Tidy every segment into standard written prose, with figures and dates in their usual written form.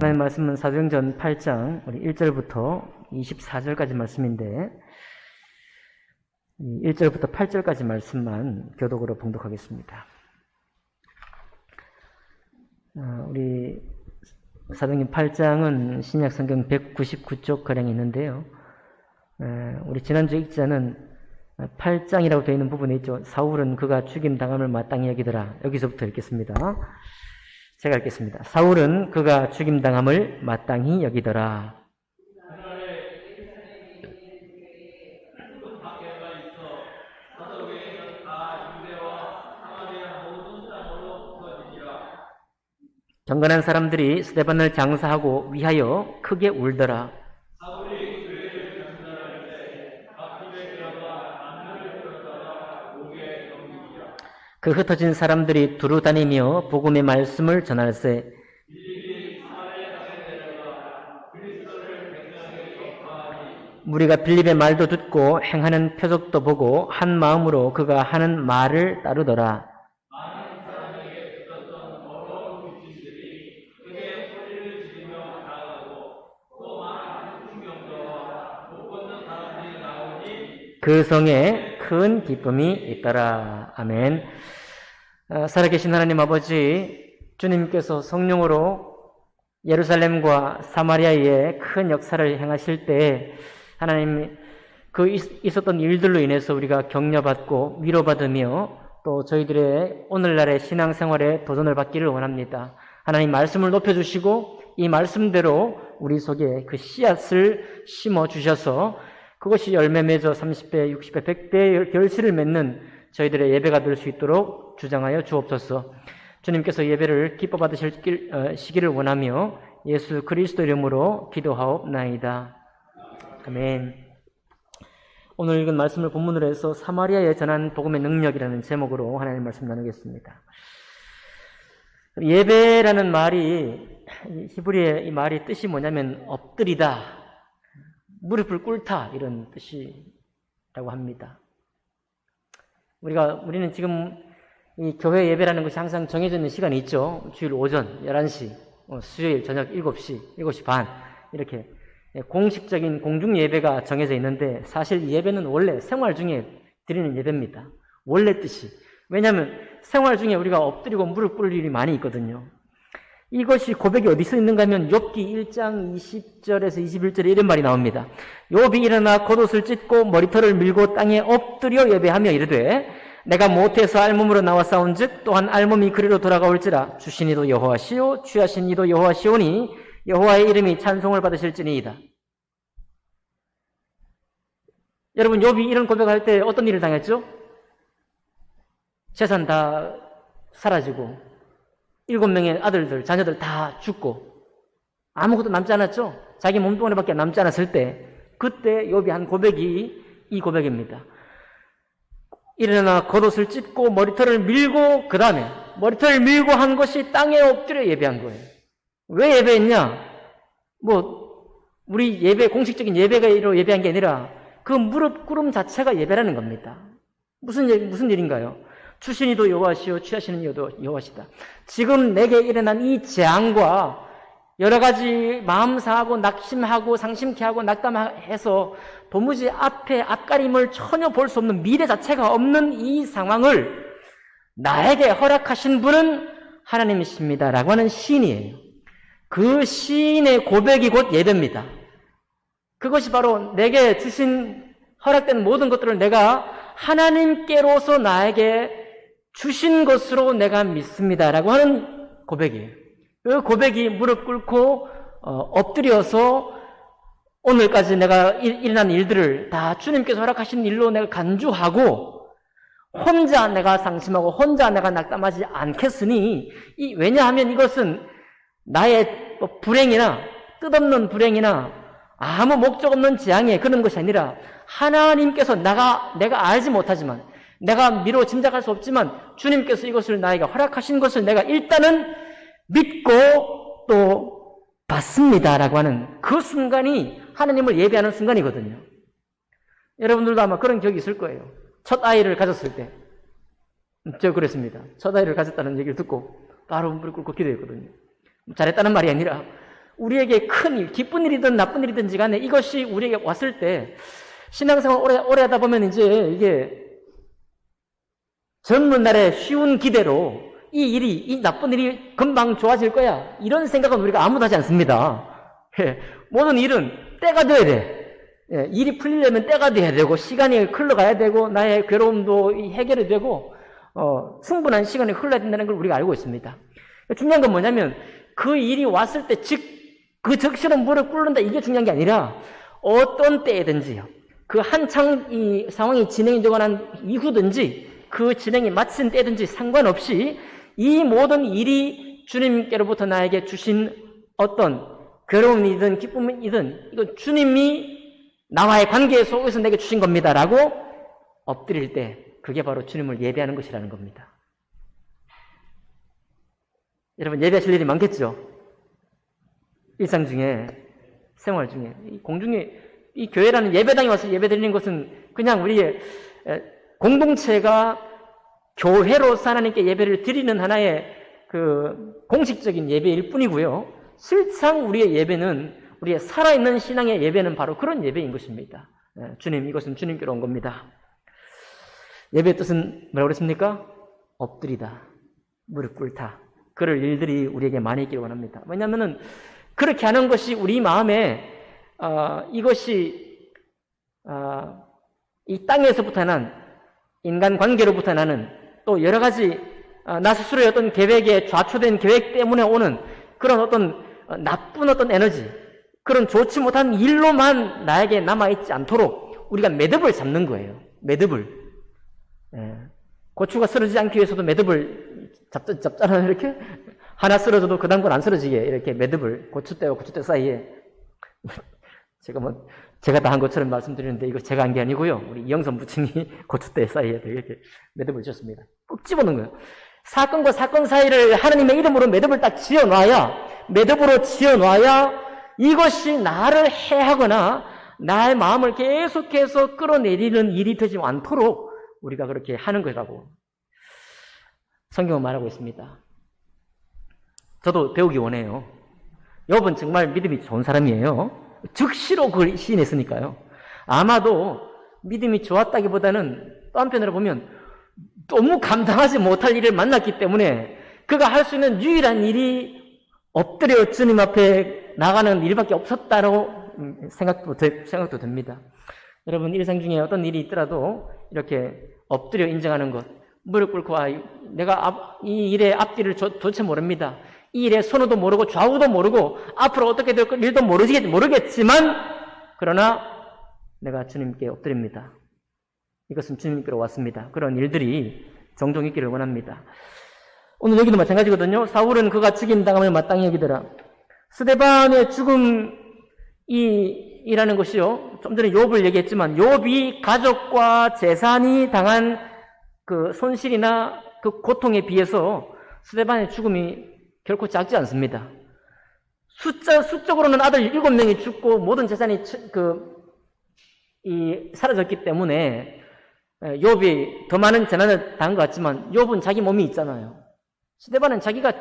하나님 말씀은 사도행전 8장 우리 1절부터 24절까지 말씀인데 1절부터 8절까지 말씀만 교독으로 봉독하겠습니다. 우리 사도행전 8장은 신약 성경 199쪽 가량이 있는데요. 우리 지난주 읽자는 8장이라고 되어 있는 부분이 있죠. 사울은 그가 죽임당함을 마땅히 여기더라. 여기서부터 읽겠습니다. 제가 읽겠습니다. 사울은 그가 죽임당함을 마땅히 여기더라. 경건한 사람들이 스데반을 장사하고 위하여 크게 울더라. 그 흩어진 사람들이 두루 다니며 복음의 말씀을 전할세. 무리가 빌립의 말도 듣고 행하는 표적도 보고 한 마음으로 그가 하는 말을 따르더라. 그 성에 큰 기쁨이 있더라. 아멘. 살아계신 하나님 아버지, 주님께서 성령으로 예루살렘과 사마리아에 큰 역사를 행하실 때 하나님 그 있었던 일들로 인해서 우리가 격려받고 위로받으며 또 저희들의 오늘날의 신앙생활에 도전을 받기를 원합니다. 하나님 말씀을 높여주시고 이 말씀대로 우리 속에 그 씨앗을 심어주셔서 그것이 열매 맺어 30배, 60배, 100배의 결실을 맺는 저희들의 예배가 될 수 있도록 주장하여 주옵소서. 주님께서 예배를 기뻐 받으시기를 원하며 예수 그리스도 이름으로 기도하옵나이다. 아멘. 오늘 읽은 말씀을 본문으로 해서 사마리아에 전한 복음의 능력이라는 제목으로 하나님 말씀 나누겠습니다. 예배라는 말이 히브리의 이 말이 뜻이 뭐냐면 엎드리다, 무릎을 꿇다 이런 뜻이라고 합니다. 우리는 지금 이 교회 예배라는 것이 항상 정해져 있는 시간이 있죠. 주일 오전 11시, 수요일 저녁 7시, 7시 반 이렇게 공식적인 공중 예배가 정해져 있는데 사실 이 예배는 원래 생활 중에 드리는 예배입니다. 원래 뜻이. 왜냐하면 생활 중에 우리가 엎드리고 무릎 꿇을 일이 많이 있거든요. 이것이 고백이 어디서 있는가 하면 욥기 1장 20절에서 21절에 이런 말이 나옵니다. 욥이 일어나 겉옷을 찢고 머리털을 밀고 땅에 엎드려 예배하며 이르되 내가 모태에서 알몸으로 나와 싸운즉 또한 알몸이 그리로 돌아가올지라 주신 이도 여호와시요 취하신 이도 여호와시오니 여호와의 이름이 찬송을 받으실지니이다. 여러분, 욥이 이런 고백할 때 어떤 일을 당했죠? 재산 다 사라지고 7명의 아들들, 자녀들 다 죽고 아무것도 남지 않았죠? 자기 몸뚱아리밖에 남지 않았을 때 그때 욥이 한 고백이 이 고백입니다. 일어나 겉옷을 찢고 머리털을 밀고 그 다음에 머리털을 밀고 한 것이 땅에 엎드려 예배한 거예요. 왜 예배했냐? 우리 예배, 공식적인 예배로 예배한 게 아니라 그 무릎 꿇음 자체가 예배라는 겁니다. 무슨 일인가요? 주신 이도 여호와시요 취하시는 이도 여호와시다. 지금 내게 일어난 이 재앙과 여러 가지 마음 상하고 낙심하고 상심케 하고 낙담해서 도무지 앞가림을 전혀 볼 수 없는 미래 자체가 없는 이 상황을 나에게 허락하신 분은 하나님이십니다라고 하는 시인이에요. 그 시인의 고백이 곧 예배입니다. 그것이 바로 내게 주신 허락된 모든 것들을 내가 하나님께로서 나에게 주신 것으로 내가 믿습니다라고 하는 고백이에요. 그 고백이 무릎 꿇고 엎드려서 오늘까지 내가 일어난 일들을 다 주님께서 허락하신 일로 내가 간주하고 혼자 내가 상심하고 혼자 내가 낙담하지 않겠으니 왜냐하면 이것은 나의 불행이나 뜻없는 불행이나 아무 목적 없는 재앙에 그런 것이 아니라 하나님께서 내가 알지 못하지만 내가 미로 짐작할 수 없지만 주님께서 이것을 나에게 허락하신 것을 내가 일단은 믿고 또 받습니다라고 하는 그 순간이 하나님을 예배하는 순간이거든요. 여러분들도 아마 그런 기억이 있을 거예요. 첫 아이를 가졌을 때 저 그랬습니다. 첫 아이를 가졌다는 얘기를 듣고 바로 무릎 꿇고 기도했거든요. 잘했다는 말이 아니라 우리에게 큰 일, 기쁜 일이든 나쁜 일이든지 간에 이것이 우리에게 왔을 때 신앙생활 오래 하다 보면 이제 이게 젊은 날의 쉬운 기대로 이 나쁜 일이 금방 좋아질 거야. 이런 생각은 우리가 아무도 하지 않습니다. 모든 일은 때가 돼야 돼. 일이 풀리려면 때가 돼야 되고, 시간이 흘러가야 되고, 나의 괴로움도 해결이 되고, 충분한 시간이 흘러야 된다는 걸 우리가 알고 있습니다. 중요한 건 뭐냐면, 그 일이 왔을 때 그 적시로 무릎 꿇는다, 이게 중요한 게 아니라, 어떤 때든지요. 그 한창 이 상황이 진행이 되고 난 이후든지, 그 진행이 마친 때든지 상관없이, 이 모든 일이 주님께로부터 나에게 주신 어떤 괴로움이든 기쁨이든, 이건 주님이 나와의 관계 속에서 내게 주신 겁니다. 라고 엎드릴 때 그게 바로 주님을 예배하는 것이라는 겁니다. 여러분 예배하실 일이 많겠죠? 일상 중에, 생활 중에. 공중에 이 교회라는 예배당에 와서 예배드리는 것은 그냥 우리의 공동체가 교회로서 하나님께 예배를 드리는 하나의 그 공식적인 예배일 뿐이고요. 실상 우리의 예배는, 우리의 살아있는 신앙의 예배는 바로 그런 예배인 것입니다. 주님, 이것은 주님께로 온 겁니다. 예배의 뜻은 뭐라고 그랬습니까? 엎드리다, 무릎 꿇다. 그럴 일들이 우리에게 많이 있기를 원합니다. 왜냐하면 그렇게 하는 것이 우리 마음에 이것이 이 땅에서부터 난 인간관계로부터 나는 또 여러 가지 나 스스로의 어떤 계획에 좌초된 계획 때문에 오는 그런 어떤 나쁜 어떤 에너지, 그런 좋지 못한 일로만 나에게 남아있지 않도록 우리가 매듭을 잡는 거예요. 매듭을. 고추가 쓰러지지 않기 위해서도 매듭을 잡잖아요. 이렇게 하나 쓰러져도 그 다음 건 안 쓰러지게 이렇게 매듭을, 고추대와 고추대 사이에. 제가 다 한 것처럼 말씀드리는데 이거 제가 한 게 아니고요. 우리 이영선 부친이 고추대 사이에 이렇게 매듭을 지었습니다. 꼭 집어넣은 거예요. 사건과 사건 사이를 하나님의 이름으로 매듭을 딱 매듭으로 지어놔야 이것이 나를 해하거나 나의 마음을 계속해서 끌어내리는 일이 되지 않도록 우리가 그렇게 하는 거라고 성경은 말하고 있습니다. 저도 배우기 원해요. 욥은 정말 믿음이 좋은 사람이에요. 즉시로 그걸 시인했으니까요. 아마도 믿음이 좋았다기보다는 또 한편으로 보면 너무 감당하지 못할 일을 만났기 때문에 그가 할 수 있는 유일한 일이 엎드려 주님 앞에 나가는 일밖에 없었다고 생각도 듭니다. 여러분 일상 중에 어떤 일이 있더라도 이렇게 엎드려 인정하는 것, 무릎 꿇고 내가 이 일의 앞뒤를 도대체 모릅니다. 이 일의 선호도 모르고 좌우도 모르고 앞으로 어떻게 될 일도 모르겠지만 그러나 내가 주님께 엎드립니다. 이것은 주님께로 왔습니다. 그런 일들이 종종 있기를 원합니다. 오늘 여기도 마찬가지거든요. 사울은 그가 죽임당함을 마땅히 여기더라. 스데반의 죽음이라는 것이요. 좀 전에 욥을 얘기했지만 욥이 가족과 재산이 당한 그 손실이나 그 고통에 비해서 스데반의 죽음이 결코 작지 않습니다. 수적으로는 아들 7명이 죽고 모든 재산이 사라졌기 때문에 욥이 더 많은 재난을 당한 것 같지만 욥은 자기 몸이 있잖아요. 스데반은 자기가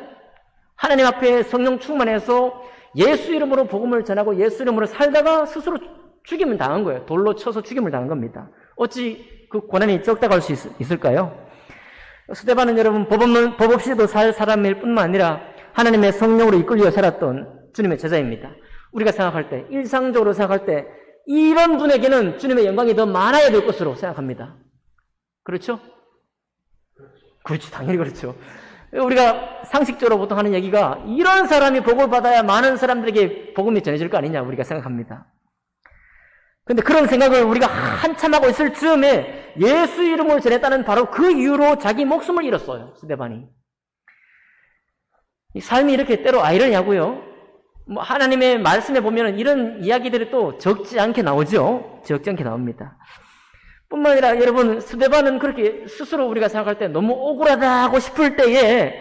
하나님 앞에 성령 충만해서 예수 이름으로 복음을 전하고 예수 이름으로 살다가 스스로 죽임을 당한 거예요. 돌로 쳐서 죽임을 당한 겁니다. 어찌 그 고난이 적다고 할 수 있을까요? 스데반은 여러분 법 없이도 살 사람일 뿐만 아니라 하나님의 성령으로 이끌려 살았던 주님의 제자입니다. 우리가 생각할 때, 일상적으로 생각할 때 이런 분에게는 주님의 영광이 더 많아야 될 것으로 생각합니다. 그렇죠? 그렇죠. 당연히 그렇죠. 우리가 상식적으로 보통 하는 얘기가 이런 사람이 복을 받아야 많은 사람들에게 복음이 전해질 거 아니냐 우리가 생각합니다. 근데 그런 생각을 우리가 한참 하고 있을 즈음에 예수 이름을 전했다는 바로 그 이유로 자기 목숨을 잃었어요. 스데반이. 이 삶이 이렇게 때로 아이러니하고요. 하나님의 말씀에 보면 이런 이야기들이 또 적지 않게 나오죠. 적지 않게 나옵니다. 뿐만 아니라 여러분 스데반은 그렇게 스스로 우리가 생각할 때 너무 억울하다고 싶을 때에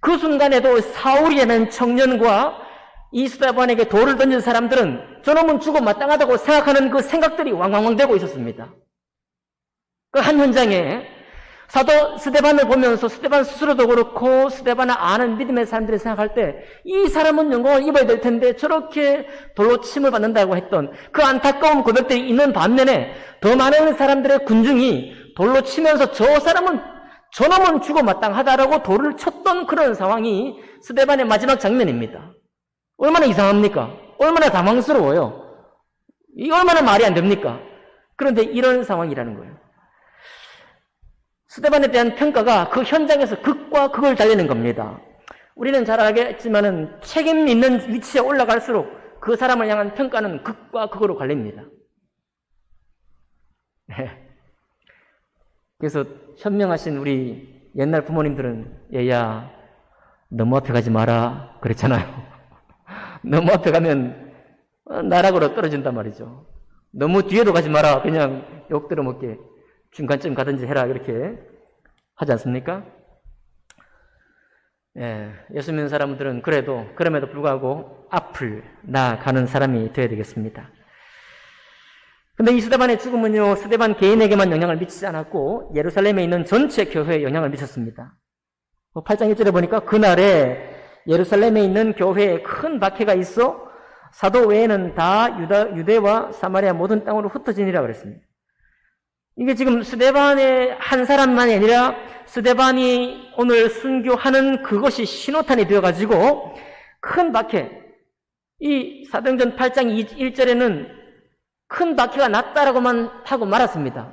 그 순간에도 사울이라는 청년과 이 스데반에게 돌을 던진 사람들은 저놈은 죽어 마땅하다고 생각하는 그 생각들이 왕왕왕 되고 있었습니다. 그 한 현장에 사도 스데반을 보면서 스데반 스스로도 그렇고 스데반을 아는 믿음의 사람들이 생각할 때 이 사람은 영광을 입어야 될 텐데 저렇게 돌로 침을 받는다고 했던 그 안타까운 고백들이 있는 반면에 더 많은 사람들의 군중이 돌로 치면서 저놈은 죽어 마땅하다라고 돌을 쳤던 그런 상황이 스데반의 마지막 장면입니다. 얼마나 이상합니까? 얼마나 당황스러워요. 이 얼마나 말이 안 됩니까? 그런데 이런 상황이라는 거예요. 스데반에 대한 평가가 그 현장에서 극과 극을 달리는 겁니다. 우리는 잘 알겠지만은 책임 있는 위치에 올라갈수록 그 사람을 향한 평가는 극과 극으로 갈립니다. 그래서 현명하신 우리 옛날 부모님들은 얘야 너무 앞에 가지 마라 그랬잖아요. 너무 앞에 가면 나락으로 떨어진단 말이죠. 너무 뒤에도 가지 마라. 그냥 욕 들어먹게 중간쯤 가든지 해라. 이렇게 하지 않습니까? 예수 믿는 사람들은 그럼에도 불구하고 앞을 나아가는 사람이 되어야 되겠습니다. 근데 이 스데반의 죽음은요, 스데반 개인에게만 영향을 미치지 않았고 예루살렘에 있는 전체 교회에 영향을 미쳤습니다. 8장 1절에 보니까 그날에 예루살렘에 있는 교회에 큰 박해가 있어 사도 외에는 다 유대와 사마리아 모든 땅으로 흩어지니라 그랬습니다. 이게 지금 스데반의 한 사람만이 아니라 스데반이 오늘 순교하는 그것이 신호탄이 되어가지고 큰 박해, 이 사도행전 8장 1절에는 큰 박해가 났다라고만 하고 말았습니다.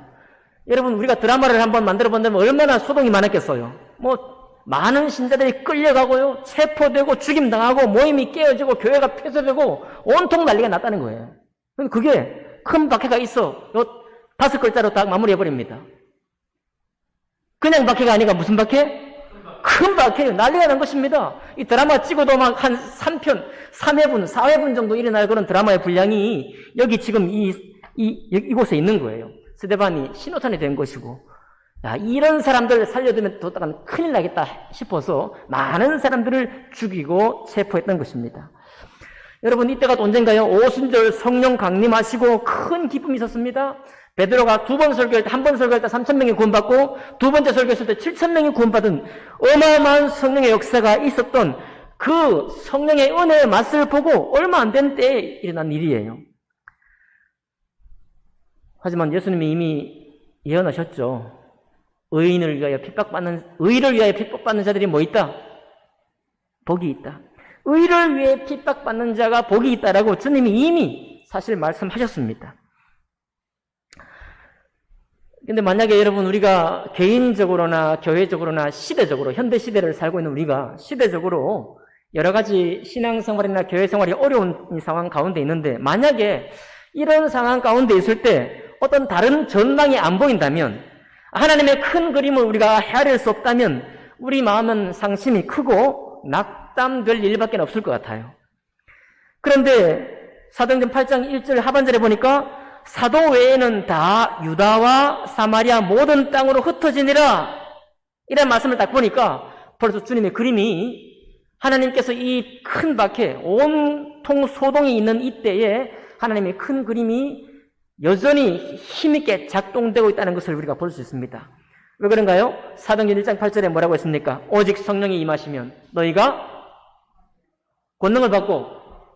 여러분, 우리가 드라마를 한번 만들어 본다면 얼마나 소동이 많았겠어요. 많은 신자들이 끌려가고요, 체포되고 죽임당하고 모임이 깨어지고 교회가 폐쇄되고 온통 난리가 났다는 거예요. 그게 큰 박해가 있어 5글자로 딱 마무리해버립니다. 그냥 박해가 아니라 무슨 박해? 큰 박해요. 난리가 난 것입니다. 이 드라마 찍어도 막 한 3편, 3회분, 4회분 정도 일어날 그런 드라마의 분량이 여기 지금 이곳에 있는 거예요. 스데반이 신호탄이 된 것이고, 야, 이런 사람들 살려두면 또 큰일 나겠다 싶어서 많은 사람들을 죽이고 체포했던 것입니다. 여러분, 이때가 언젠가요? 오순절 성령 강림하시고 큰 기쁨이 있었습니다. 베드로가 두 번 설교할 때, 한 번 설교할 때 3,000명이 구원받고 두 번째 설교했을 때 7,000명이 구원받은 어마어마한 성령의 역사가 있었던 그 성령의 은혜의 맛을 보고 얼마 안 된 때에 일어난 일이에요. 하지만 예수님이 이미 예언하셨죠. 의를 위하여 핍박받는 자들이 뭐 있다? 복이 있다. 의를 위해 핍박받는 자가 복이 있다라고 주님이 이미 사실 말씀하셨습니다. 근데 만약에 여러분, 우리가 개인적으로나 교회적으로나 시대적으로, 현대 시대를 살고 있는 우리가 시대적으로 여러 가지 신앙생활이나 교회생활이 어려운 상황 가운데 있는데, 만약에 이런 상황 가운데 있을 때 어떤 다른 전망이 안 보인다면, 하나님의 큰 그림을 우리가 헤아릴 수 없다면 우리 마음은 상심이 크고 낙담될 일밖에 없을 것 같아요. 그런데 사도행전 8장 1절 하반절에 보니까 사도 외에는 다 유다와 사마리아 모든 땅으로 흩어지니라, 이런 말씀을 딱 보니까 벌써 주님의 그림이, 하나님께서 이 큰 박해, 온통 소동이 있는 이때에 하나님의 큰 그림이 여전히 힘있게 작동되고 있다는 것을 우리가 볼 수 있습니다. 왜 그런가요? 사도행전 1장 8절에 뭐라고 했습니까? 오직 성령이 임하시면 너희가 권능을 받고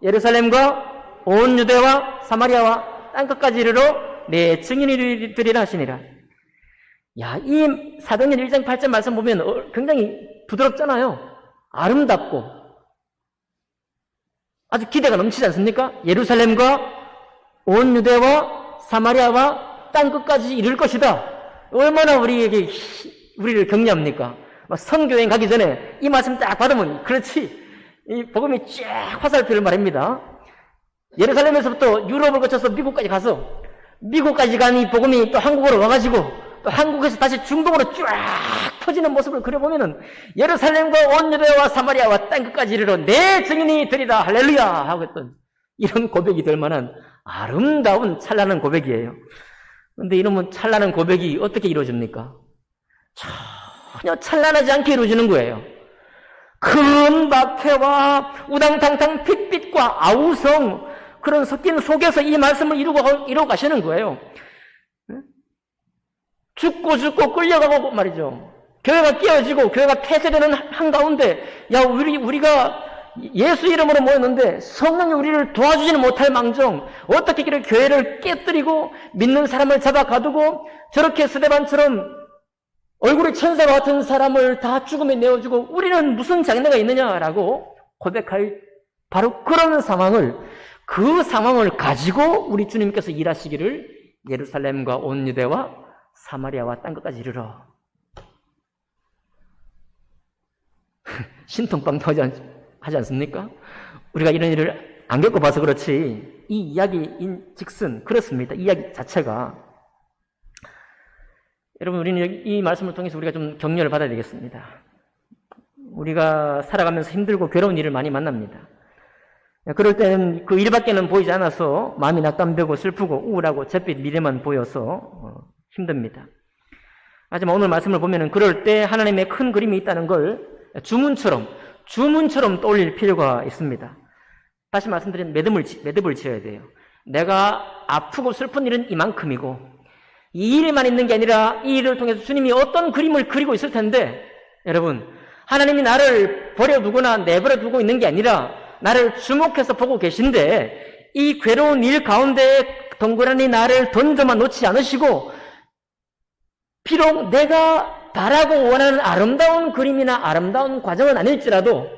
예루살렘과 온 유대와 사마리아와 땅끝까지 이르러 내 증인이 되리라 하시니라. 야, 이 사도행전 1장 8절 말씀 보면 굉장히 부드럽잖아요. 아름답고 아주 기대가 넘치지 않습니까? 예루살렘과 온 유대와 사마리아와 땅끝까지 이룰 것이다. 얼마나 우리를 격려합니까? 선교여행 가기 전에 이 말씀 딱 받으면, 그렇지, 이 복음이 쫙 화살표를 말입니다. 예루살렘에서부터 유럽을 거쳐서 미국까지 가서, 미국까지 간 이 복음이 또 한국으로 와가지고, 또 한국에서 다시 중동으로 쫙 퍼지는 모습을 그려보면은, 예루살렘과 온 유대와 사마리아와 땅끝까지 이르러 내 증인이 되리라 할렐루야 하고 했던 이런 고백이 될 만한 아름다운 찬란한 고백이에요. 그런데 이놈은 찬란한 고백이 어떻게 이루어집니까? 전혀 찬란하지 않게 이루어지는 거예요. 큰 박해와 우당탕탕 핏빛과 아우성, 그런 섞인 속에서 이 말씀을 이루고 가시는 거예요. 죽고 끌려가고 말이죠. 교회가 깨어지고 교회가 폐쇄되는 한가운데 야 우리가 예수 이름으로 모였는데 성령이 우리를 도와주지는 못할 망정 어떻게 이렇게 교회를 깨뜨리고 믿는 사람을 잡아 가두고 저렇게 스데반처럼 얼굴이 천사와 같은 사람을 다 죽음에 내어주고 우리는 무슨 장래가 있느냐라고 고백할 바로 그런 상황을 그 상황을 가지고 우리 주님께서 일하시기를 예루살렘과 온 유대와 사마리아와 땅 끝까지 이르러 신통방통 하지 않습니까? 우리가 이런 일을 안 겪어봐서 그렇지 이 이야기인 즉슨 그렇습니다. 이 이야기 자체가 여러분 우리는 이 말씀을 통해서 우리가 좀 격려를 받아야 되겠습니다. 우리가 살아가면서 힘들고 괴로운 일을 많이 만납니다. 그럴 때는 그 일밖에는 보이지 않아서 마음이 낙담되고 슬프고 우울하고 잿빛 미래만 보여서 힘듭니다. 하지만 오늘 말씀을 보면은 그럴 때 하나님의 큰 그림이 있다는 걸 주문처럼 떠올릴 필요가 있습니다. 다시 말씀드리면 매듭을 지어야 돼요. 내가 아프고 슬픈 일은 이만큼이고 이 일만 있는 게 아니라 이 일을 통해서 주님이 어떤 그림을 그리고 있을 텐데 여러분 하나님이 나를 버려두거나 내버려두고 있는 게 아니라 나를 주목해서 보고 계신데 이 괴로운 일 가운데 덩그러니 나를 던져만 놓지 않으시고 비록 내가 바라고 원하는 아름다운 그림이나 아름다운 과정은 아닐지라도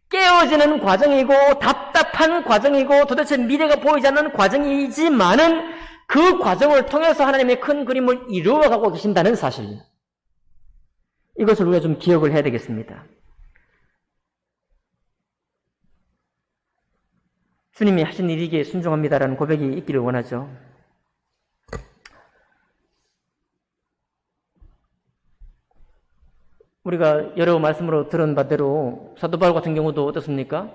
깨어지는 과정이고 답답한 과정이고 도대체 미래가 보이지 않는 과정이지만은 그 과정을 통해서 하나님의 큰 그림을 이루어가고 계신다는 사실 이것을 우리가 좀 기억을 해야 되겠습니다. 주님이 하신 일이기에 순종합니다라는 고백이 있기를 원하죠. 우리가 여러 말씀으로 들은 바대로 사도 바울 같은 경우도 어떻습니까?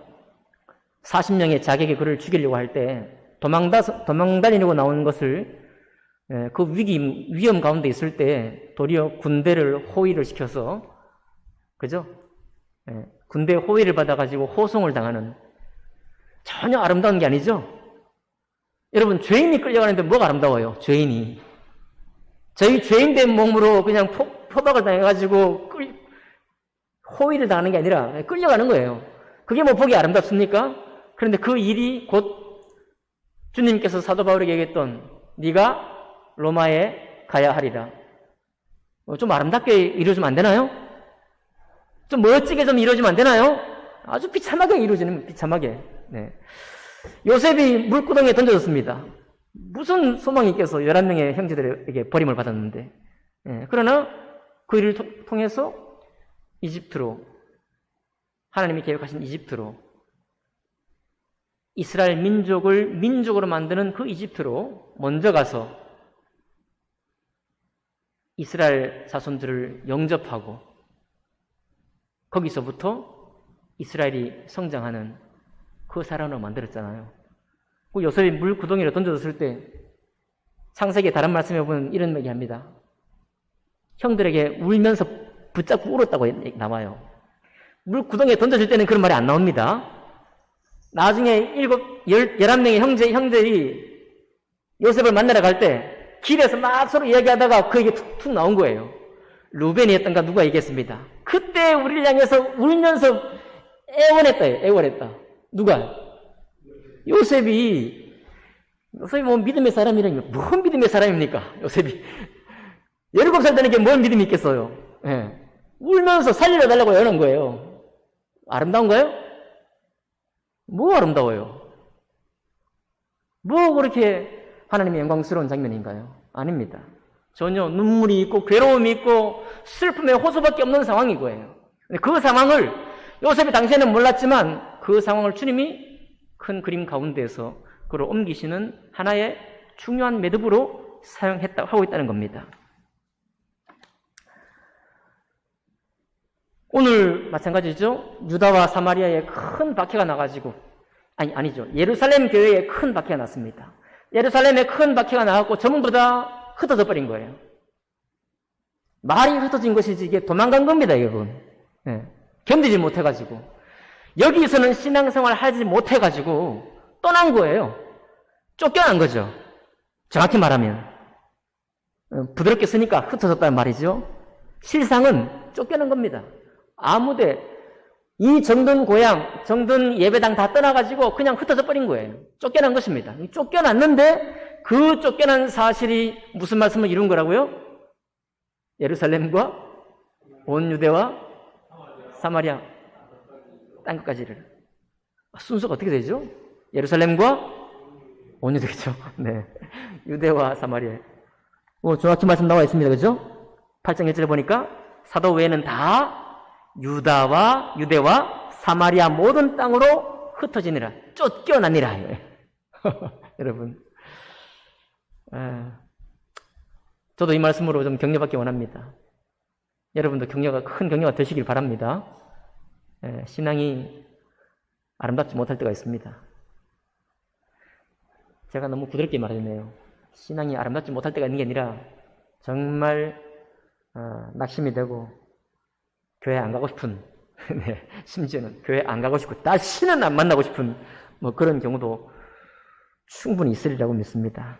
40명의 자객이 그를 죽이려고 할 때 도망다니려고 나온 것을 그 위험 가운데 있을 때 도리어 군대를 호위를 시켜서 그죠? 군대 호위를 받아가지고 호송을 당하는 전혀 아름다운 게 아니죠? 여러분 죄인이 끌려가는데 뭐가 아름다워요? 죄인이 저희 죄인된 몸으로 그냥 포박을 당해가지고 호위를 당하는 게 아니라 끌려가는 거예요. 그게 뭐 보기 아름답습니까? 그런데 그 일이 곧 주님께서 사도 바울에게 얘기했던 네가 로마에 가야 하리라. 좀 아름답게 이루어지면 안 되나요? 좀 멋지게 좀 이루어지면 안 되나요? 아주 비참하게 이루어지는 비참하게. 네. 요셉이 물구덩이에 던져졌습니다. 무슨 소망이 있겠어? 11명의 형제들에게 버림을 받았는데. 네. 그러나 그 일을 통해서 이집트로 하나님이 계획하신 이집트로 이스라엘 민족을 민족으로 만드는 그 이집트로 먼저 가서 이스라엘 자손들을 영접하고 거기서부터 이스라엘이 성장하는 그 사람으로 만들었잖아요. 그 요셉이 물 구덩이로 던져졌을 때 창세기의 다른 말씀에 보면 이런 얘기합니다. 형들에게 울면서 붙잡고 울었다고 나와요. 물 구덩이에 던져질 때는 그런 말이 안 나옵니다. 나중에 11명의 형제들이 요셉을 만나러 갈 때 길에서 막 서로 이야기하다가 그 얘기 툭툭 나온 거예요. 루벤이었던가 누가 얘기했습니다. 그때 우리를 향해서 울면서 애원했다. 누가? 요셉이 뭐 믿음의 사람이라니 뭔 믿음의 사람입니까? 요셉이 17살 되는 게 뭔 믿음이 있겠어요? 예. 울면서 살리려 달라고 애원한 거예요. 아름다운가요? 뭐 아름다워요? 뭐 그렇게 하나님의 영광스러운 장면인가요? 아닙니다. 전혀 눈물이 있고 괴로움이 있고 슬픔의 호소밖에 없는 상황인 거예요. 그 상황을 요셉이 당시에는 몰랐지만 그 상황을 주님이 큰 그림 가운데에서 그걸 옮기시는 하나의 중요한 매듭으로 하고 있다는 겁니다. 오늘 마찬가지죠. 유다와 사마리아에 큰 박해가 나가지고 아니죠. 예루살렘 교회에 큰 박해가 났습니다. 예루살렘에 큰 박해가 나갔고 전부 다 흩어져 버린 거예요. 말이 흩어진 것이지 이게 도망간 겁니다, 여러분. 네. 견디지 못해가지고 여기서는 신앙생활 하지 못해가지고 떠난 거예요. 쫓겨난 거죠. 정확히 말하면 부드럽게 쓰니까 흩어졌단 말이죠. 실상은 쫓겨난 겁니다. 아무데 이 정든 고향, 정든 예배당 다 떠나가지고 그냥 흩어져 버린 거예요. 쫓겨난 것입니다. 쫓겨났는데 그 쫓겨난 사실이 무슨 말씀을 이룬 거라고요? 예루살렘과 온 유대와 사마리아 땅끝까지를. 순서가 어떻게 되죠? 예루살렘과 온 유대죠. 네. 유대와 사마리아. 정확히 말씀 나와 있습니다. 그죠? 8장 1절에 보니까 사도 외에는 다 유대와 사마리아 모든 땅으로 흩어지니라. 쫓겨나니라. 여러분. 저도 이 말씀으로 좀 격려받기 원합니다. 여러분도 큰 격려가 되시길 바랍니다. 신앙이 아름답지 못할 때가 있습니다. 제가 너무 부드럽게 말했네요. 신앙이 아름답지 못할 때가 있는 게 아니라 정말 낙심이 되고 교회 안 가고 싶은 네, 심지어는 교회 안 가고 싶고 다시는 안 만나고 싶은 그런 경우도 충분히 있으리라고 믿습니다.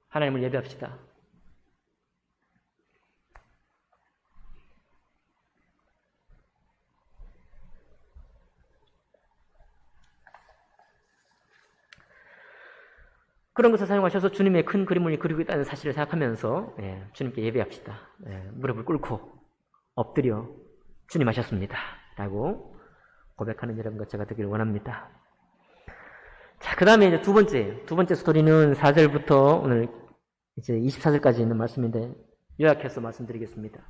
하나님을 예배합시다. 그런 것을 사용하셔서 주님의 큰 그림을 그리고 있다는 사실을 생각하면서 주님께 예배합시다. 무릎을 꿇고 엎드려 주님 하셨습니다. 라고 고백하는 여러분과 제가 되기를 원합니다. 자, 그 다음에 이제 두 번째 스토리는 4절부터 오늘 이제 24절까지 있는 말씀인데 요약해서 말씀드리겠습니다.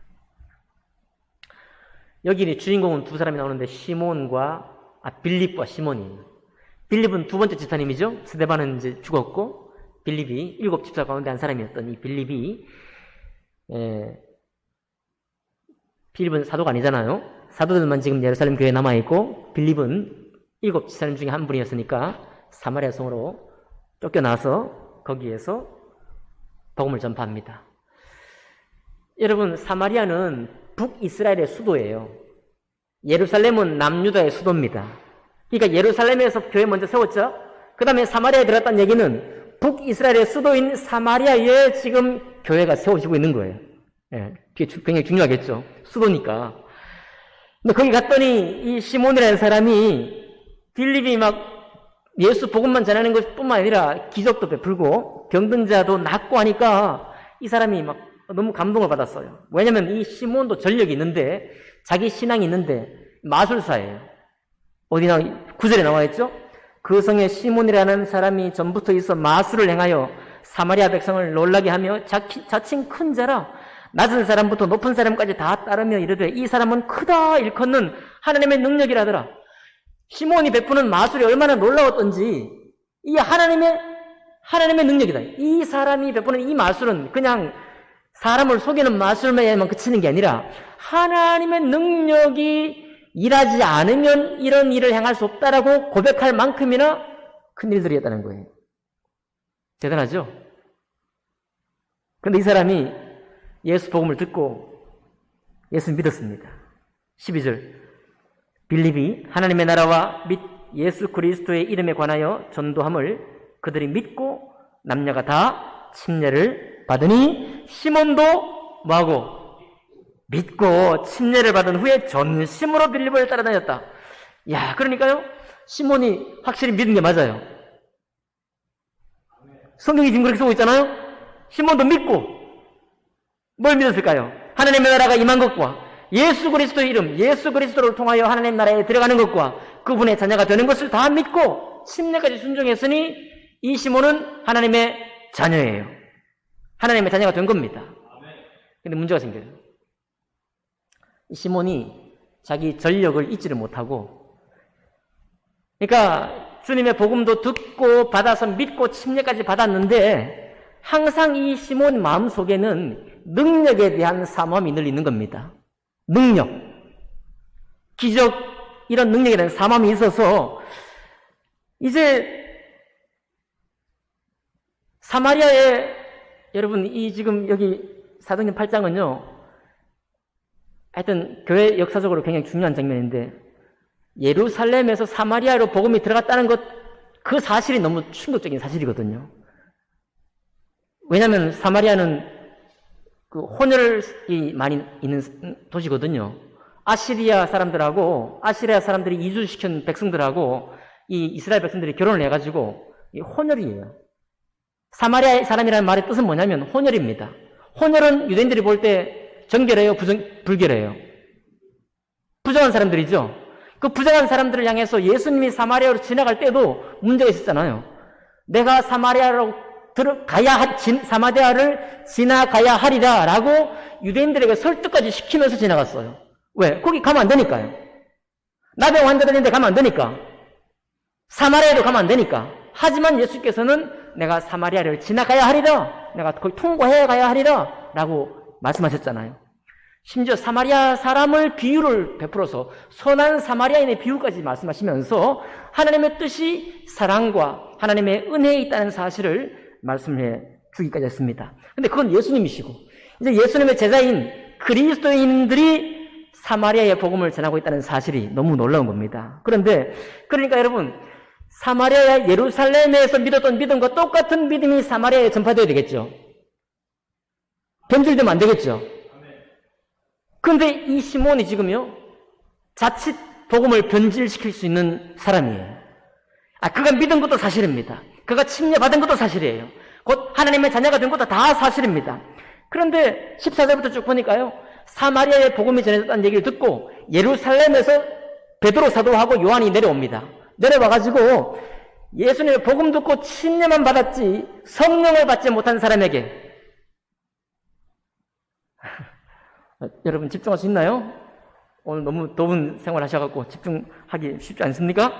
여기 주인공은 두 사람이 나오는데 빌립과 시몬이에요. 빌립은 두 번째 집사님이죠. 스데반은 이제 죽었고 빌립이 7 집사 가운데 한 사람이었던 이 빌립은 사도가 아니잖아요. 사도들만 지금 예루살렘 교회에 남아있고 빌립은 7 집사님 중에 한 분이었으니까 사마리아 성으로 쫓겨나서 거기에서 복음을 전파합니다. 여러분, 사마리아는 북이스라엘의 수도예요. 예루살렘은 남유다의 수도입니다. 그러니까 예루살렘에서 교회 먼저 세웠죠. 그 다음에 사마리아에 들어갔다는 얘기는 북이스라엘의 수도인 사마리아에 지금 교회가 세워지고 있는 거예요. 그게 굉장히 중요하겠죠. 수도니까. 근데 거기 갔더니 이 시몬이라는 사람이 빌립이 막 예수 복음만 전하는 것뿐만 아니라 기적도 베풀고 병든 자도 낫고 하니까 이 사람이 막 너무 감동을 받았어요. 왜냐면 이 시몬도 전력이 있는데 자기 신앙이 있는데 마술사예요. 9절에 나와 있죠? 그 성에 시몬이라는 사람이 전부터 있어 마술을 행하여 사마리아 백성을 놀라게 하며 자칭 큰 자라 낮은 사람부터 높은 사람까지 다 따르며 이르되 이 사람은 크다 일컫는 하나님의 능력이라더라. 시몬이 베푸는 마술이 얼마나 놀라웠던지 이 하나님의 능력이다. 이 사람이 베푸는 이 마술은 그냥 사람을 속이는 마술만에만 그치는 게 아니라 하나님의 능력이 일하지 않으면 이런 일을 행할 수 없다라고 고백할 만큼이나 큰 일들이었다는 거예요. 대단하죠? 그런데 이 사람이 예수 복음을 듣고 예수 믿었습니다. 12절 빌립이 하나님의 나라와 및 예수 그리스도의 이름에 관하여 전도함을 그들이 믿고 남녀가 다 침례를 받으니 시몬도 뭐하고? 믿고 침례를 받은 후에 전심으로 빌립을 따라다녔다. 야, 그러니까요. 시몬이 확실히 믿은 게 맞아요. 성경이 지금 그렇게 쓰고 있잖아요. 시몬도 믿고 뭘 믿었을까요? 하나님의 나라가 임한 것과 예수 그리스도의 이름, 예수 그리스도를 통하여 하나님 나라에 들어가는 것과 그분의 자녀가 되는 것을 다 믿고 침례까지 순종했으니 이 시몬은 하나님의 자녀예요. 하나님의 자녀가 된 겁니다. 근데 문제가 생겨요. 이 시몬이 자기 전력을 잊지를 못하고, 그러니까 주님의 복음도 듣고 받아서 믿고 침례까지 받았는데 항상 이 시몬 마음속에는 능력에 대한 사모함이 늘 있는 겁니다. 능력, 기적, 이런 능력에 대한 사모함이 있어서 이제 사마리아에 여러분 이 지금 여기 사도행전 8장은요 하여튼 교회 역사적으로 굉장히 중요한 장면인데 예루살렘에서 사마리아로 복음이 들어갔다는 것, 그 사실이 너무 충격적인 사실이거든요. 왜냐하면 사마리아는 그 혼혈이 많이 있는 도시거든요. 아시리아 사람들이 이주시킨 백성들하고 이 이스라엘 백성들이 결혼을 해가지고 혼혈이에요. 사마리아 사람이라는 말의 뜻은 뭐냐면 혼혈입니다. 혼혈은 유대인들이 볼 때 정결해요? 불결해요? 부정한 사람들이죠. 그 부정한 사람들을 향해서 예수님이 사마리아로 지나갈 때도 문제가 있었잖아요. 내가 사마리아를 지나가야 하리라 라고 유대인들에게 설득까지 시키면서 지나갔어요. 왜? 거기 가면 안 되니까요. 나병 환자들인데 가면 안 되니까. 사마리아에도 가면 안 되니까. 하지만 예수께서는 내가 사마리아를 지나가야 하리라. 내가 거기 통과해 가야 하리라. 라고 말씀하셨잖아요. 심지어 사마리아 사람을 비유를 베풀어서 선한 사마리아인의 비유까지 말씀하시면서 하나님의 뜻이 사랑과 하나님의 은혜에 있다는 사실을 말씀해 주기까지 했습니다. 근데 그건 예수님이시고 이제 예수님의 제자인 그리스도인들이 사마리아의 복음을 전하고 있다는 사실이 너무 놀라운 겁니다. 그러니까 여러분 사마리아 예루살렘에서 믿었던 믿음과 똑같은 믿음이 사마리아에 전파되어야 되겠죠. 변질되면 안 되겠죠. 그런데 이 시몬이 지금요 자칫 복음을 변질시킬 수 있는 사람이에요. 그가 믿은 것도 사실입니다. 그가 침례받은 것도 사실이에요. 곧 하나님의 자녀가 된 것도 다 사실입니다. 그런데 14절부터 쭉 보니까요 사마리아의 복음이 전해졌다는 얘기를 듣고 예루살렘에서 베드로 사도하고 요한이 내려옵니다. 내려와가지고 예수님의 복음 듣고 침례만 받았지 성령을 받지 못한 사람에게 여러분 집중할 수 있나요? 오늘 너무 더운 생활 하셔갖고 집중하기 쉽지 않습니까?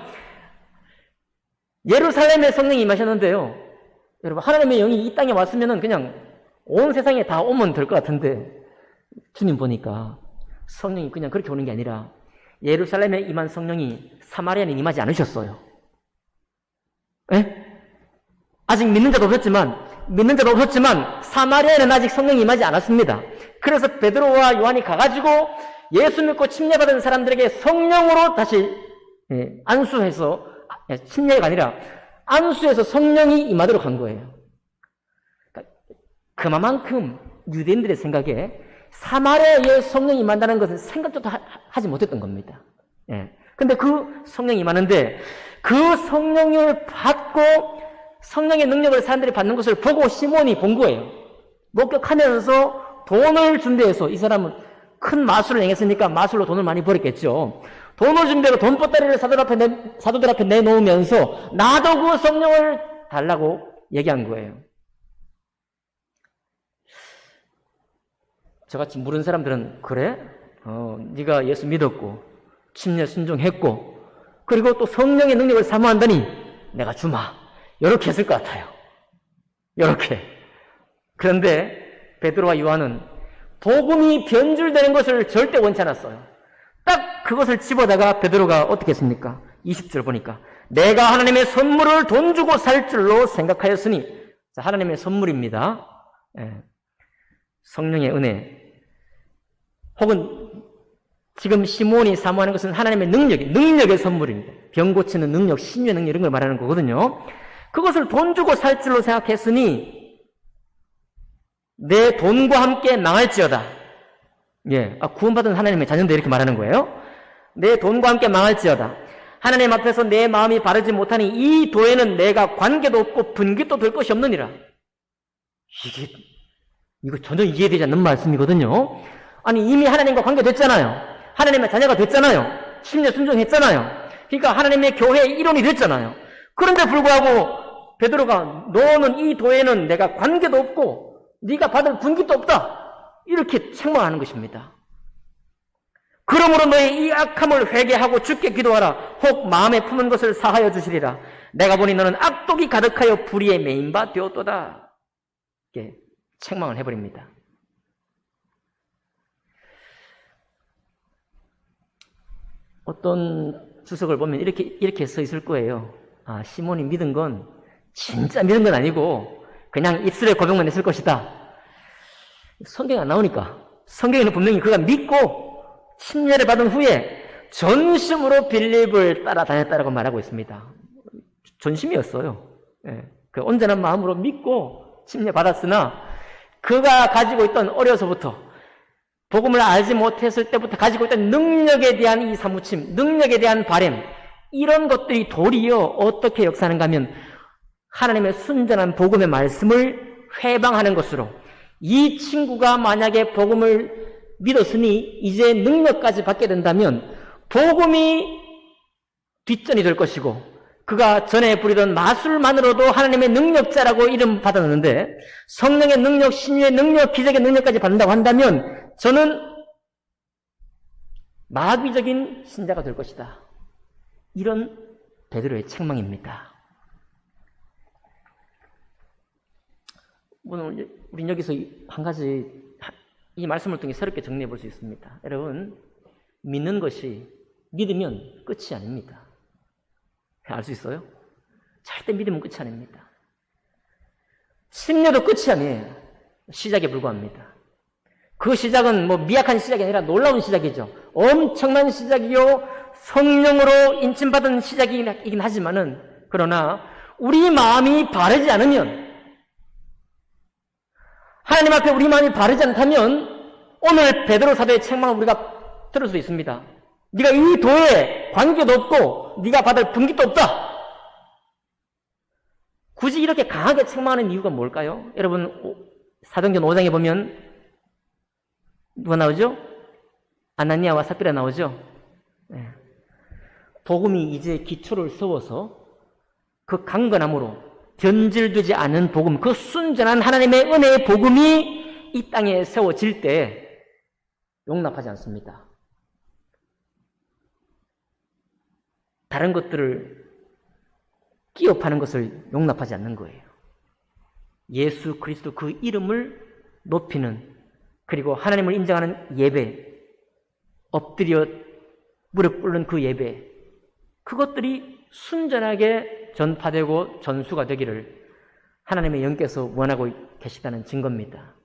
예루살렘에 성령이 임하셨는데요. 여러분 하나님의 영이 이 땅에 왔으면 그냥 온 세상에 다 오면 될 것 같은데 주님 보니까 성령이 그냥 그렇게 오는 게 아니라 예루살렘에 임한 성령이 사마리아에 임하지 않으셨어요. 에? 아직 믿는 자도 없었지만 사마리아에는 아직 성령이 임하지 않았습니다. 그래서 베드로와 요한이 가가지고 예수 믿고 침례받은 사람들에게 성령으로 다시 안수해서 침례가 아니라 안수해서 성령이 임하도록 한 거예요. 그만큼 유대인들의 생각에 사마리아에 성령이 임한다는 것은 생각조차 하지 못했던 겁니다. 근데 그 성령이 임하는데 그 성령을 받고 성령의 능력을 사람들이 받는 것을 보고 시몬이 본 거예요. 목격하면서 돈을 준비해서 이 사람은 큰 마술을 행했으니까 마술로 돈을 많이 벌었겠죠. 돈을 준비하고 돈 보따리를 사도들 앞에 내놓으면서 나도 그 성령을 달라고 얘기한 거예요. 저같이 물은 사람들은 그래? 네가 예수 믿었고 침례 순종했고 그리고 또 성령의 능력을 사모한다니 내가 주마. 이렇게 했을 것 같아요. 이렇게. 그런데 베드로와 요한은 복음이 변질되는 것을 절대 원치 않았어요. 딱 그것을 집어다가 베드로가 어떻게 했습니까? 20절 보니까 내가 하나님의 선물을 돈 주고 살 줄로 생각하였으니 자, 하나님의 선물입니다. 성령의 은혜 혹은 지금 시몬이 사모하는 것은 하나님의 능력의 선물입니다. 병 고치는 능력, 신유의 능력 이런 걸 말하는 거거든요. 그것을 돈 주고 살 줄로 생각했으니 내 돈과 함께 망할지어다. 구원받은 하나님의 자녀인데 이렇게 말하는 거예요. 내 돈과 함께 망할지어다. 하나님 앞에서 내 마음이 바르지 못하니 이 도에는 내가 관계도 없고 분깃도 될 것이 없느니라. 이거 전혀 이해되지 않는 말씀이거든요. 아니 이미 하나님과 관계됐잖아요. 하나님의 자녀가 됐잖아요. 침례 순종했잖아요. 그러니까 하나님의 교회의 일원이 됐잖아요. 그런데 불구하고 베드로가 너는 이 도에는 내가 관계도 없고 네가 받을 분깃도 없다. 이렇게 책망하는 것입니다. 그러므로 너의 이 악함을 회개하고 주께 기도하라. 혹 마음에 품은 것을 사하여 주시리라. 내가 보니 너는 악독이 가득하여 불의에 매인 바 되었도다. 이렇게 책망을 해버립니다. 어떤 주석을 보면 이렇게 써 있을 거예요. 시몬이 믿은 건 진짜 믿은 건 아니고 그냥 입술에 고백만 했을 것이다. 성경이 안 나오니까. 성경에는 분명히 그가 믿고 침례를 받은 후에 전심으로 빌립을 따라다녔다라고 말하고 있습니다. 전심이었어요. 그 온전한 마음으로 믿고 침례받았으나 그가 가지고 있던 어려서부터 복음을 알지 못했을 때부터 가지고 있던 능력에 대한 이 사무침, 능력에 대한 바램, 이런 것들이 도리어 어떻게 역사하는가 하면 하나님의 순전한 복음의 말씀을 회방하는 것으로, 이 친구가 만약에 복음을 믿었으니 이제 능력까지 받게 된다면 복음이 뒷전이 될 것이고, 그가 전에 부리던 마술만으로도 하나님의 능력자라고 이름 받았는데 성령의 능력, 신유의 능력, 기적의 능력까지 받는다고 한다면 저는 마귀적인 신자가 될 것이다. 이런 베드로의 책망입니다. 오늘 우린 여기서 한 가지 이 말씀을 통해 새롭게 정리해 볼 수 있습니다. 여러분, 믿는 것이, 믿으면 끝이 아닙니다. 알 수 있어요? 절대 믿으면 끝이 아닙니다. 침례도 끝이 아니에요. 시작에 불과합니다. 그 시작은 뭐 미약한 시작이 아니라 놀라운 시작이죠. 엄청난 시작이요, 성령으로 인침받은 시작이긴 하지만은, 그러나 우리 마음이 바르지 않으면, 하나님 앞에 우리 마음이 바르지 않다면 오늘 베드로 사도의 책망을 우리가 들을 수 있습니다. 네가 이 도에 관계도 없고 네가 받을 분깃도 없다. 굳이 이렇게 강하게 책망하는 이유가 뭘까요? 여러분, 사도행전 5장에 보면 누가 나오죠? 아나니아와 삽비라 나오죠? 네. 복음이 이제 기초를 세워서 그 강건함으로 변질되지 않은 복음, 그 순전한 하나님의 은혜의 복음이 이 땅에 세워질 때 용납하지 않습니다. 다른 것들을 끼어 파는 것을 용납하지 않는 거예요. 예수 그리스도 그 이름을 높이는, 그리고 하나님을 인정하는 예배, 엎드려 무릎 꿇는 그 예배, 그것들이 순전하게 전파되고 전수가 되기를 하나님의 영께서 원하고 계시다는 증거입니다.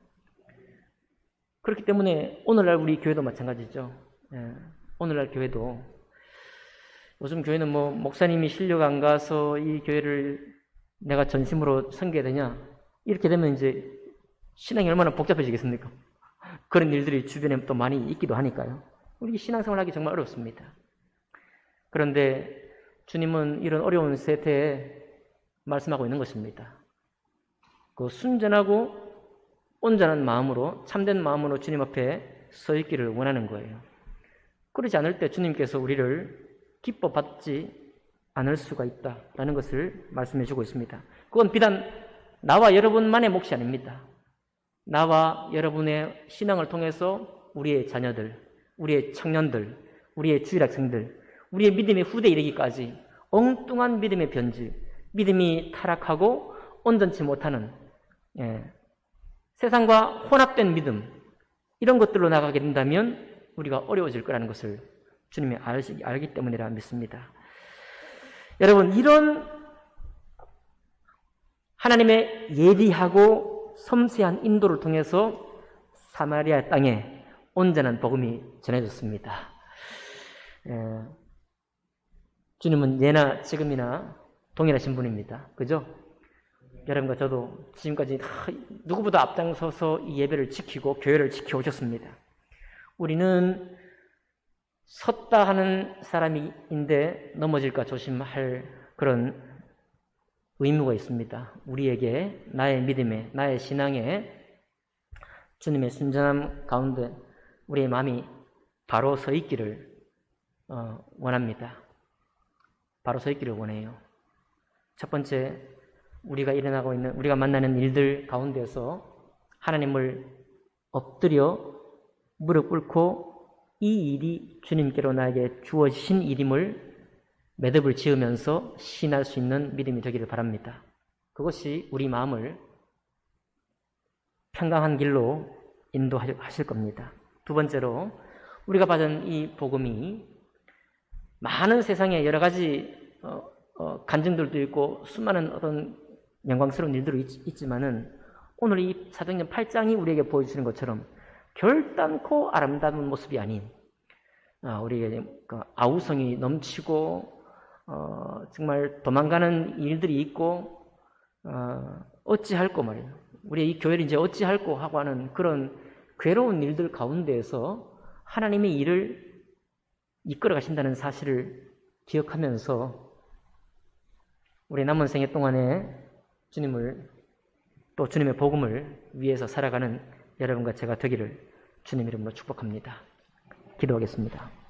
그렇기 때문에 오늘날 우리 교회도 마찬가지죠. 오늘날 교회도, 요즘 교회는 뭐 목사님이 실력 안 가서 이 교회를 내가 전심으로 섬겨야 되냐, 이렇게 되면 이제 신앙이 얼마나 복잡해지겠습니까? 그런 일들이 주변에 또 많이 있기도 하니까요. 우리 신앙생활 하기 정말 어렵습니다. 그런데 주님은 이런 어려운 세태에 말씀하고 있는 것입니다. 그 순전하고 온전한 마음으로, 참된 마음으로 주님 앞에 서 있기를 원하는 거예요. 그러지 않을 때 주님께서 우리를 기뻐 받지 않을 수가 있다라는 것을 말씀해 주고 있습니다. 그건 비단 나와 여러분만의 몫이 아닙니다. 나와 여러분의 신앙을 통해서 우리의 자녀들, 우리의 청년들, 우리의 주일학생들, 우리의 믿음의 후대에 이르기까지 엉뚱한 믿음의 변질, 믿음이 타락하고 온전치 못하는 세상과 혼합된 믿음, 이런 것들로 나가게 된다면 우리가 어려워질 거라는 것을 주님이 알기 때문이라 믿습니다. 여러분, 이런 하나님의 예리하고 섬세한 인도를 통해서 사마리아 땅에 온전한 복음이 전해졌습니다. 주님은 예나 지금이나 동일하신 분입니다. 그죠? 여러분과 저도 지금까지 누구보다 앞장서서 이 예배를 지키고 교회를 지켜오셨습니다. 우리는 섰다 하는 사람인데 넘어질까 조심할 그런 의무가 있습니다. 우리에게 나의 믿음에, 나의 신앙에 주님의 순전함 가운데 우리의 마음이 바로 서 있기를 원합니다. 바로 서 있기를 원해요. 첫 번째, 우리가 만나는 일들 가운데서 하나님을 엎드려 무릎 꿇고 이 일이 주님께로 나에게 주어진 일임을 매듭을 지으면서 신할 수 있는 믿음이 되기를 바랍니다. 그것이 우리 마음을 평강한 길로 인도하실 겁니다. 두 번째로, 우리가 받은 이 복음이 많은 세상에 여러 가지 간증들도 있고 수많은 어떤 영광스러운 일들이 있지만은 오늘 이 사도행전 8장이 우리에게 보여주시는 것처럼 결단코 아름다운 모습이 아닌, 우리에게 아우성이 넘치고 정말 도망가는 일들이 있고 어찌할꼬 말이에요. 우리 이 교회를 이제 어찌할꼬 하고 하는 그런 괴로운 일들 가운데에서 하나님의 일을 이끌어 가신다는 사실을 기억하면서 우리 남은 생애 동안에 주님을 또 주님의 복음을 위해서 살아가는 여러분과 제가 되기를 주님 이름으로 축복합니다. 기도하겠습니다.